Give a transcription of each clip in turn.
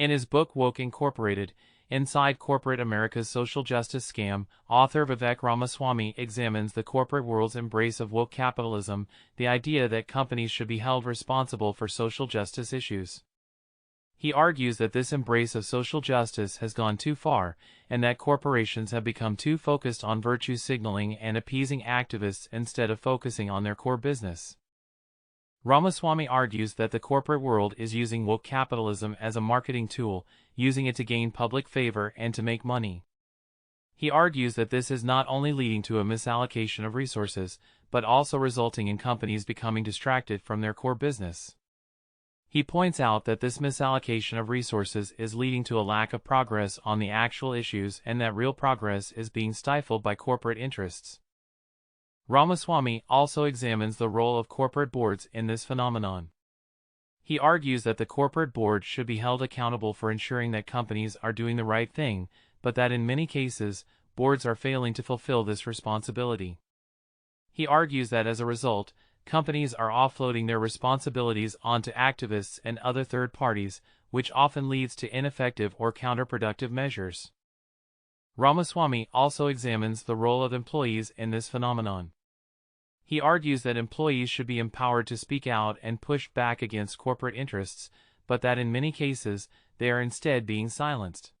In his book Woke Incorporated, Inside Corporate America's Social Justice Scam, author Vivek Ramaswamy examines the corporate world's embrace of woke capitalism, the idea that companies should be held responsible for social justice issues. He argues that this embrace of social justice has gone too far, and that corporations have become too focused on virtue signaling and appeasing activists instead of focusing on their core business. Ramaswamy argues that the corporate world is using woke capitalism as a marketing tool, using it to gain public favor and to make money. He argues that this is not only leading to a misallocation of resources, but also resulting in companies becoming distracted from their core business. He points out that this misallocation of resources is leading to a lack of progress on the actual issues and that real progress is being stifled by corporate interests. Ramaswamy also examines the role of corporate boards in this phenomenon. He argues that the corporate board should be held accountable for ensuring that companies are doing the right thing, but that in many cases, boards are failing to fulfill this responsibility. He argues that as a result, companies are offloading their responsibilities onto activists and other third parties, which often leads to ineffective or counterproductive measures. Ramaswamy also examines the role of employees in this phenomenon. He argues that employees should be empowered to speak out and push back against corporate interests, but that in many cases, they are instead being silenced.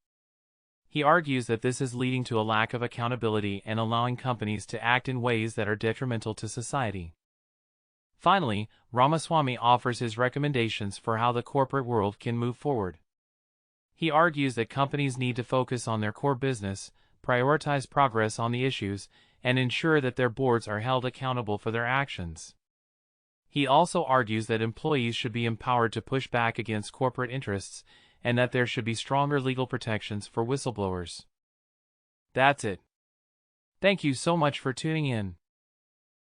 He argues that this is leading to a lack of accountability and allowing companies to act in ways that are detrimental to society. Finally, Ramaswamy offers his recommendations for how the corporate world can move forward. He argues that companies need to focus on their core business, prioritize progress on the issues, and ensure that their boards are held accountable for their actions. He also argues that employees should be empowered to push back against corporate interests, and that there should be stronger legal protections for whistleblowers. That's it. Thank you so much for tuning in.